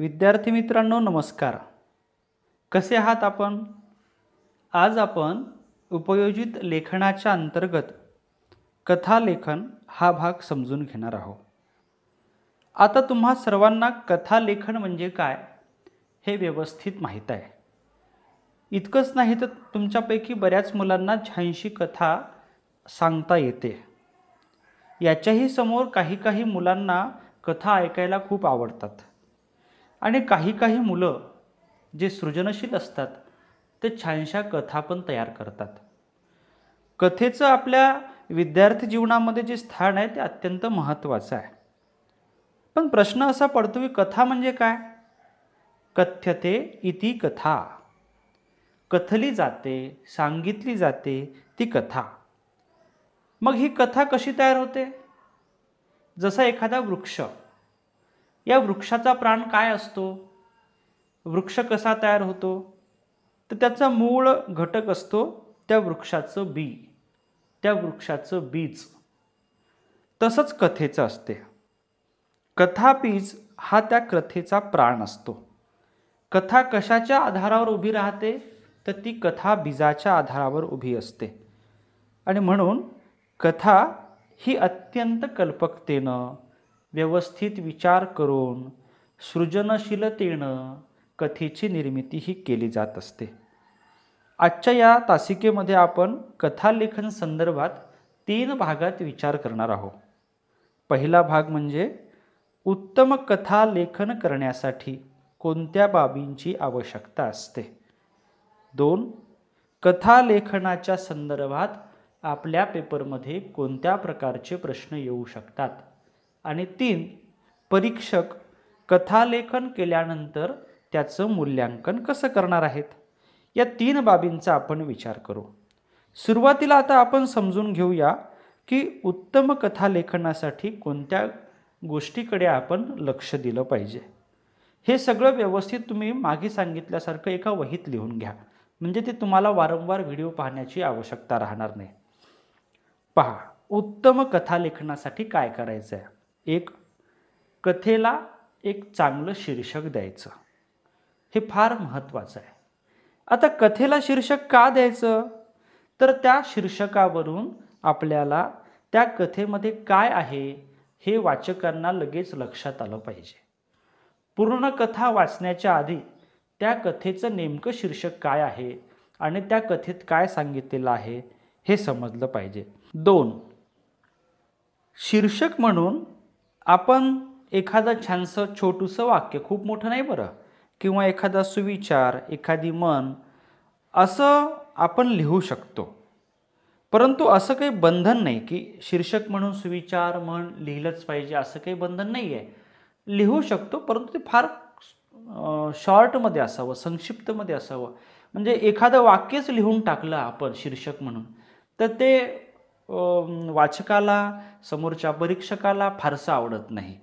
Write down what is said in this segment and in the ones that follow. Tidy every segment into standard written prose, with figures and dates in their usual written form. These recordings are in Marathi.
विद्यार्थी मित्रांनो नमस्कार. कसे आहात आपण? आज आपण उपयोजित लेखनाच्या अंतर्गत कथा लेखन हा भाग समजून घेणार आहोत. आता तुम्हा सर्वांना कथा लेखन म्हणजे काय हे व्यवस्थित माहीत आहे. इतकंच नाही तर तुमच्यापैकी बऱ्याच मुलांना छानशी कथा सांगता येते. याच्याही समोर काही मुलांना कथा ऐकायला खूप आवडतात आणि काही मुलं जे सृजनशील असतात ते छानशा कथा पण तयार करतात. कथेचं आपल्या विद्यार्थी जीवनामध्ये जे स्थान आहे ते अत्यंत महत्त्वाचं आहे. पण प्रश्न असा पडतो की कथा म्हणजे काय? कथ्यते इति कथा. कथली जाते, सांगितली जाते ती कथा. मग ही कथा कशी तयार होते? जसा एखादा वृक्ष, या वृक्षाचा प्राण काय असतो? वृक्ष कसा तयार होतो? तर त्याचा मूळ घटक असतो त्या वृक्षाचं बी, त्या वृक्षाचं बीज. तसंच कथेचं असते. कथा बीज हा त्या कथेचा प्राण असतो. कथा कशाच्या आधारावर उभी राहते? तर ती कथा बीजाच्या आधारावर उभी असते. आणि म्हणून कथा ही अत्यंत कल्पकतेनं, व्यवस्थित विचार करून, सृजनशीलतेनं कथेची निर्मिती ही केली जात असते. आजच्या या तासिकेमध्ये आपण कथालेखन संदर्भात 3 भागात विचार करणार आहोत. पहिला भाग म्हणजे उत्तम कथा लेखन करण्यासाठी कोणत्या बाबींची आवश्यकता असते. 2. कथा लेखनाच्या संदर्भात आपल्या पेपरमध्ये कोणत्या प्रकारचे प्रश्न येऊ शकतात. आणि 3. परीक्षक कथालेखन केल्यानंतर त्याचं मूल्यांकन कसं करणार आहेत. या 3 बाबींचा आपण विचार करू. सुरुवातीला आता आपण समजून घेऊया की उत्तम कथालेखनासाठी कोणत्या गोष्टीकडे आपण लक्ष दिलं पाहिजे. हे सगळं व्यवस्थित तुम्ही मागे सांगितल्यासारखं एका वहीत लिहून घ्या, म्हणजे ते तुम्हाला वारंवार व्हिडिओ पाहण्याची आवश्यकता राहणार नाही. पहा, उत्तम कथालेखनासाठी काय करायचं आहे. 1. कथेला एक चांगलं शीर्षक द्यायचं. हे फार महत्त्वाचं आहे. आता कथेला शीर्षक का द्यायचं? तर त्या शीर्षकावरून आपल्याला त्या कथेमध्ये काय आहे हे वाचकांना लगेच लक्षात आलं पाहिजे. पूर्ण कथा वाचण्याच्या आधी त्या कथेचं नेमकं शीर्षक काय आहे आणि त्या कथेत काय सांगितलेलं आहे हे समजलं पाहिजे. 2. शीर्षक म्हणून आपण एखादं छानसं छोटूसं वाक्य, खूप मोठं नाही बरं, किंवा एखादा सुविचार, एखादी म्हण असं आपण लिहू शकतो. परंतु असं काही बंधन नाही की शीर्षक म्हणून सुविचार म्हण लिहिलंच पाहिजे, असं काही बंधन नाही आहे. लिहू शकतो, परंतु ते फार शॉर्टमध्ये असावं, संक्षिप्तमध्ये असावं. म्हणजे एखादं वाक्यच लिहून टाकलं आपण शीर्षक म्हणून तर ते वाचकाला, समोरच्या परीक्षकाला फारसं आवडत नाही.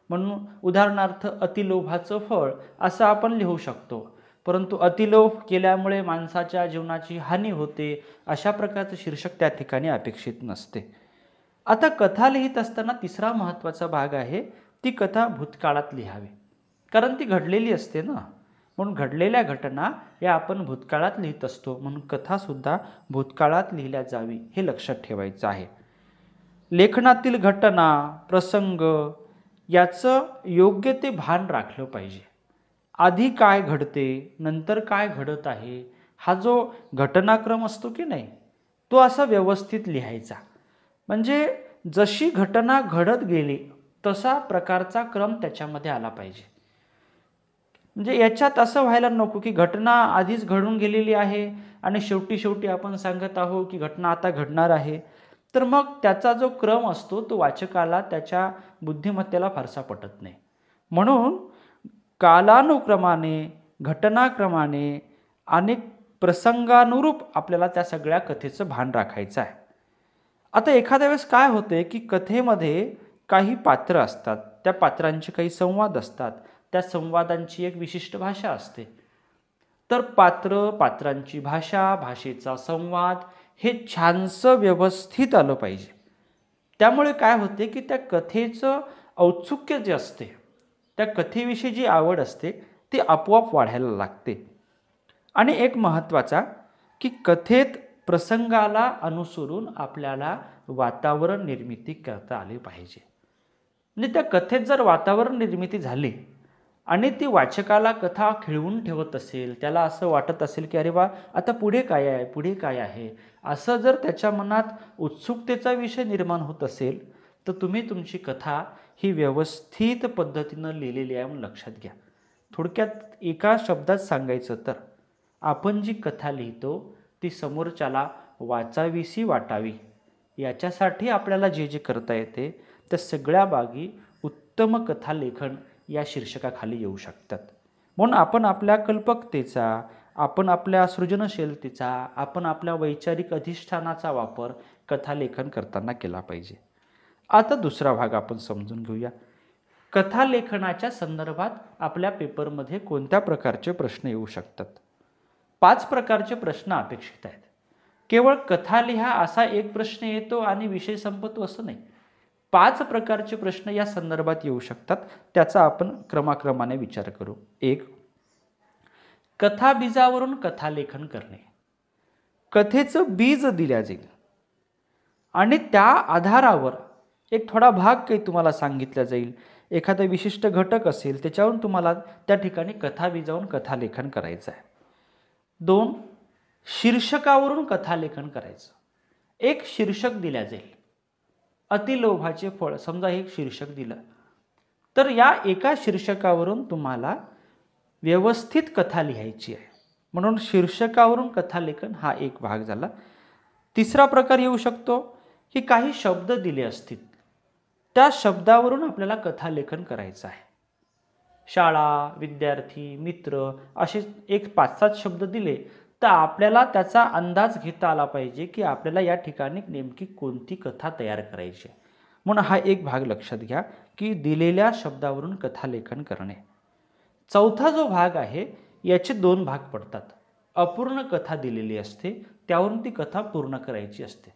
म्हणून उदाहरणार्थ अतिलोभाचं फळ असं आपण लिहू शकतो, परंतु अतिलोभ केल्यामुळे माणसाच्या जीवनाची हानी होते अशा प्रकारचं शीर्षक त्या ठिकाणी अपेक्षित नसते. आता कथा लिहित असताना 3रा महत्त्वाचा भाग आहे, ती कथा भूतकाळात लिहावी, कारण ती घडलेली असते ना. म्हणून घडलेल्या घटना या आपण भूतकाळात लिहित असतो, म्हणून कथासुद्धा भूतकाळात लिहिल्या जावी हे लक्षात ठेवायचं आहे. लेखनातील घटना, प्रसंग याचं योग्य ते भान राखलं पाहिजे. आधी काय घडते, नंतर काय घडत आहे, हा जो घटनाक्रम असतो की नाही तो असा व्यवस्थित लिहायचा. म्हणजे जशी घटना घडत गेली तसा प्रकारचा क्रम त्याच्यामध्ये आला पाहिजे. म्हणजे याच्यात असं व्हायला नको की घटना आधीच घडून गेलेली आहे आणि शेवटी आपण सांगत आहोत की घटना आता घडणार आहे. तर मग त्याचा जो क्रम असतो तो वाचकाला, त्याच्या बुद्धिमत्तेला फारसा पटत नाही. म्हणून कालानुक्रमाने, घटनाक्रमाने अनेक प्रसंगानुरूप आपल्याला त्या सगळ्या कथेचं भान राखायचं आहे. आता एखाद्या वेळेस काय होते की कथेमध्ये काही पात्र असतात, त्या पात्रांचे काही संवाद असतात, त्या संवादांची एक विशिष्ट भाषा असते. तर पात्रांची भाषा, भाषेचा संवाद हे छानसं व्यवस्थित आलं पाहिजे. त्यामुळे काय होते की त्या कथेचं औत्सुक्य जे असते त्या कथेविषयी जी आवड असते ती आपोआप वाढायला लागते. आणि एक महत्त्वाचा की कथेत प्रसंगाला अनुसरून आपल्याला वातावरण निर्मिती करता आली पाहिजे. म्हणजे त्या कथेत जर वातावरण निर्मिती झाली आणि ती वाचकाला कथा खिळवून ठेवत असेल, त्याला असं वाटत असेल की अरे वा, आता पुढे काय आहे, पुढे काय आहे, असं जर त्याच्या मनात उत्सुकतेचा विषय निर्माण होत असेल, तर तुम्ही तुमची कथा ही व्यवस्थित पद्धतीनं लिहिलेली आहे म्हणून लक्षात घ्या. थोडक्यात एका शब्दात सांगायचं तर आपण जी कथा लिहितो ती समोरच्याला वाचावीशी वाटावी, याच्यासाठी आपल्याला जे जे करता येते त्या सगळ्या बाबी उत्तम कथा लेखन या शीर्षकाखाली येऊ शकतात. म्हणून आपण आपल्या कल्पकतेचा, आपण आपल्या सृजनशीलतेचा, आपण आपल्या वैचारिक अधिष्ठानाचा वापर कथालेखन करताना केला पाहिजे. आता दुसरा भाग आपण समजून घेऊया. कथालेखनाच्या संदर्भात आपल्या पेपरमध्ये कोणत्या प्रकारचे प्रश्न येऊ शकतात? 5 प्रकारचे प्रश्न अपेक्षित आहेत. केवळ कथा लिहा असा एक प्रश्न येतो आणि विषय संपतो असं नाही. 5 प्रकारचे प्रश्न या संदर्भात येऊ शकतात. त्याचा आपण क्रमाक्रमाने विचार करू. 1. कथा बीजावरून कथालेखन करणे. कथेचं बीज दिल्या जाईल आणि त्या आधारावर एक थोडा भाग काही तुम्हाला सांगितला जाईल. एखादा विशिष्ट घटक असेल त्याच्यावरून तुम्हाला त्या ठिकाणी कथा बीजावरून कथालेखन करायचं आहे. 2. शीर्षकावरून कथालेखन करायचं. एक शीर्षक दिल्या जाईल. अतिलोभाचे फळ समजा एक शीर्षक दिलं, तर या एका शीर्षकावरून तुम्हाला व्यवस्थित कथा लिहायची आहे. म्हणून शीर्षकावरून कथालेखन हा एक भाग झाला. तिसरा प्रकार येऊ शकतो की काही शब्द दिले असतील, त्या शब्दावरून आपल्याला कथालेखन करायचं आहे. शाळा, विद्यार्थी, मित्र असे एक 5-7 शब्द दिले तर आपल्याला त्याचा अंदाज घेता आला पाहिजे की आपल्याला या ठिकाणी नेमकी कोणती कथा तयार करायची. म्हणून हा एक भाग लक्षात घ्या की दिलेल्या शब्दावरून कथालेखन करणे. चौथा जो भाग आहे याचे 2 भाग पडतात. अपूर्ण कथा दिलेली असते, त्यावरून ती कथा पूर्ण करायची असते.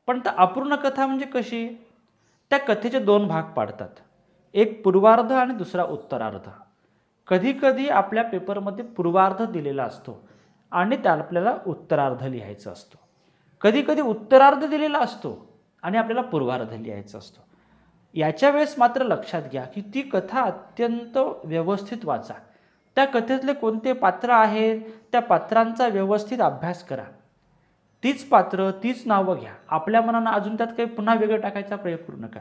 पण त्या अपूर्ण कथा म्हणजे कशी? त्या कथेचे 2 भाग पाडतात. एक पूर्वार्ध आणि दुसरा उत्तरार्ध. कधी कधी आपल्या पेपरमध्ये पूर्वार्ध दिलेला असतो आणि त्याला आपल्याला उत्तरार्ध लिहायचा असतो. कधी कधी उत्तरार्ध दिलेला असतो आणि आपल्याला पूर्वार्ध लिहायचा असतो. याच्या वेळेस मात्र लक्षात घ्या की ती कथा अत्यंत व्यवस्थित वाचा. त्या कथेतले कोणते पात्र आहेत त्या पात्रांचा व्यवस्थित अभ्यास करा. तीच पात्र, तीच नावं घ्या. आपल्या मनानं अजून त्यात काही पुन्हा वेगळं टाकायचा प्रयोग करू नका.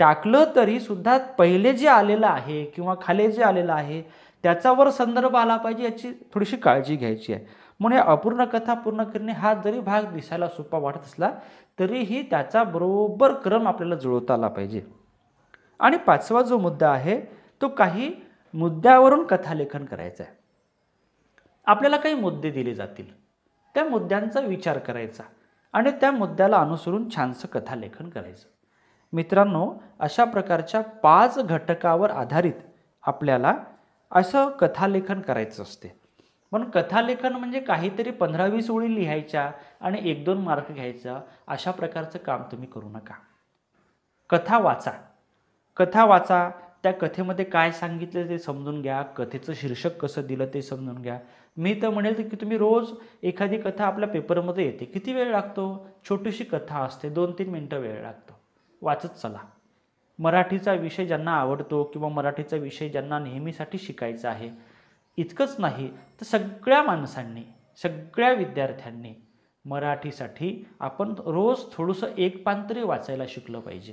टाकलं तरी सुद्धा पहिले जे आलेलं आहे किंवा खाली जे आलेलं आहे त्याच्यावर संदर्भ आला पाहिजे याची थोडीशी काळजी घ्यायची आहे. म्हणून अपूर्ण कथा पूर्ण करणे हा जरी भाग दिसायला सोपा वाटत असला तरीही त्याचा बरोबर क्रम आपल्याला जुळवता आला पाहिजे. आणि 5वा जो मुद्दा आहे तो काही मुद्द्यावरून कथालेखन करायचं आहे. आपल्याला काही मुद्दे दिले जातील, त्या मुद्द्यांचा विचार करायचा आणि त्या मुद्द्याला अनुसरून छानसं कथालेखन करायचं. मित्रांनो, अशा प्रकारच्या 5 घटकावर आधारित आपल्याला असं कथालेखन करायचं असते. म्हणून कथालेखन म्हणजे काहीतरी 15-20 ओळी लिहायच्या आणि 1-2 मार्क घ्यायचा अशा प्रकारचं काम तुम्ही करू नका. कथा वाचा. कथा वाचा, त्या कथेमध्ये काय सांगितलं ते समजून घ्या, कथेचं शीर्षक कसं दिलं ते समजून घ्या. मी तर म्हणेल की तुम्ही रोज एखादी कथा आपल्या पेपरमध्ये येते. किती वेळ लागतो? छोटीशी कथा असते, 2-3 मिनटं वेळ लागतो. वाचत चला. मराठीचा विषय ज्यांना आवडतो किंवा मराठीचा विषय ज्यांना नेहमीसाठी शिकायचा आहे, इतकंच नाही तर सगळ्या माणसांनी, सगळ्या विद्यार्थ्यांनी मराठीसाठी आपण रोज थोडंसं एक पान तरी वाचायला शिकलं पाहिजे.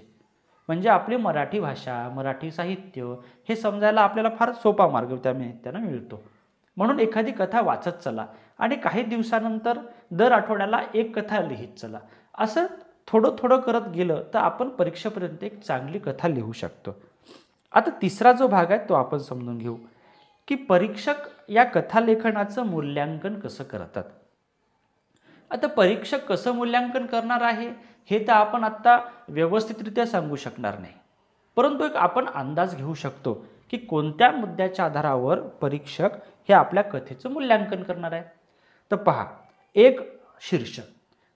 म्हणजे आपली मराठी भाषा, मराठी साहित्य हे समजायला आपल्याला फार सोपा मार्ग त्यानं मिळतो. म्हणून एखादी कथा वाचत चला आणि काही दिवसानंतर दर आठवड्याला एक कथा लिहित चला. असं थोडं थोडं करत गेलं तर आपण परीक्षेपर्यंत एक चांगली कथा लिहू शकतो. आता तिसरा जो भाग आहे तो आपण समजून घेऊ की परीक्षक या कथालेखनाचं मूल्यांकन कसं करतात. आता परीक्षक कसं मूल्यांकन करणार आहे हे तर आपण आत्ता व्यवस्थितरित्या सांगू शकणार नाही, परंतु एक आपण अंदाज घेऊ शकतो की कोणत्या मुद्द्याच्या आधारावर परीक्षक हे आपल्या कथेचं मूल्यांकन करणार आहे. तर पहा, एक शीर्षक,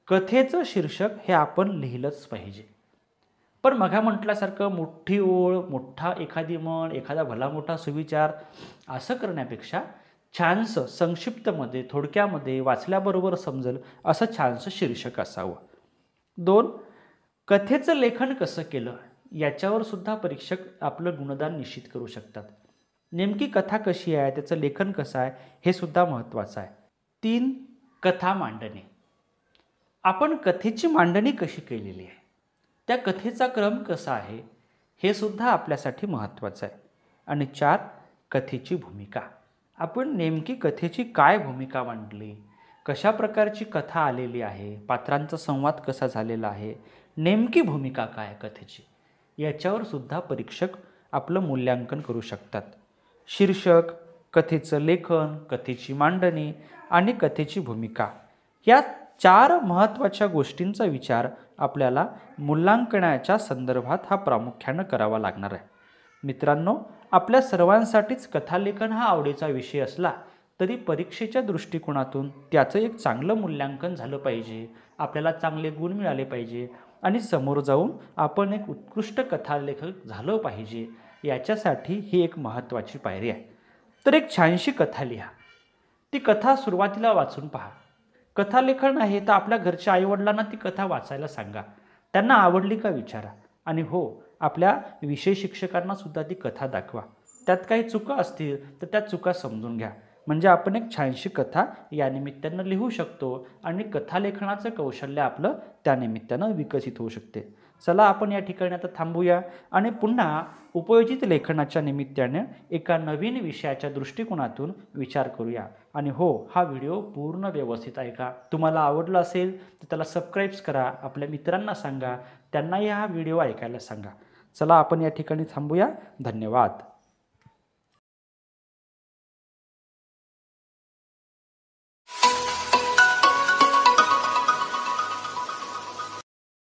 कथेचं शीर्षक हे आपण लिहिलंच पाहिजे. पण मघा म्हटल्यासारखं मोठी ओळ, मोठा एखादी म्हण, एखादा भला मोठा सुविचार असं करण्यापेक्षा छानसं संक्षिप्तमध्ये, थोडक्यामध्ये वाचल्याबरोबर समजेल असं छानसं शीर्षक असावं. 2. कथेचं लेखन कसं केलं याच्यावर सुद्धा परीक्षक आपलं गुणदान निश्चित करू शकतात. नेमकी कथा कशी आहे, त्याचं लेखन कसं आहे हे सुद्धा महत्त्वाचं आहे. 3. कथा मांडणी. आपण कथेची मांडणी कशी केलेली आहे, त्या कथेचा क्रम कसा आहे हे सुद्धा आपल्यासाठी महत्त्वाचं आहे. आणि 4. कथेची भूमिका. आपण नेमकी कथेची काय भूमिका मांडली, कशा प्रकारची कथा आलेली आहे, पात्रांचा संवाद कसा झालेला आहे, नेमकी भूमिका काय कथेची, याच्यावर सुद्धा परीक्षक आपलं मूल्यांकन करू शकतात. शीर्षक, कथेचं लेखन, कथेची मांडणी आणि कथेची भूमिका या 4 महत्त्वाच्या गोष्टींचा विचार आपल्याला मूल्यांकनाच्या संदर्भात हा प्रामुख्यानं करावा लागणार आहे. मित्रांनो, आपल्या सर्वांसाठीच कथालेखन हा आवडीचा विषय असला तरी परीक्षेच्या दृष्टिकोनातून त्याचं एक चांगलं मूल्यांकन झालं पाहिजे, आपल्याला चांगले गुण मिळाले पाहिजे आणि समोर जाऊन आपण एक उत्कृष्ट कथालेखक झालं पाहिजे, याच्यासाठी ही एक महत्त्वाची पायरी आहे. तर एक छानशी कथा लिहा. ती कथा सुरुवातीला वाचून पहा. कथालेखन आहे तर आपल्या घरच्या आईवडिलांना ती कथा वाचायला सांगा, त्यांना आवडली का विचारा. आणि हो, आपल्या विषय शिक्षकांना सुद्धा ती कथा दाखवा. त्यात काही चुका असतील तर त्या चुका समजून घ्या. म्हणजे आपण एक छानशी कथा या निमित्तानं लिहू शकतो आणि कथालेखनाचं कौशल्य आपलं त्यानिमित्तानं विकसित होऊ शकते. चला आपण या ठिकाणी आता थांबूया आणि पुन्हा उपयोजित लेखनाच्या निमित्ताने एका नवीन विषयाच्या दृष्टिकोनातून विचार करूया. आणि हो, हा व्हिडिओ पूर्ण व्यवस्थित ऐका. तुम्हाला आवडला असेल तर त्याला सबस्क्राईब करा, आपल्या मित्रांना सांगा, त्यांनाही हा व्हिडिओ ऐकायला सांगा. चला आपण या ठिकाणी थांबूया. धन्यवाद.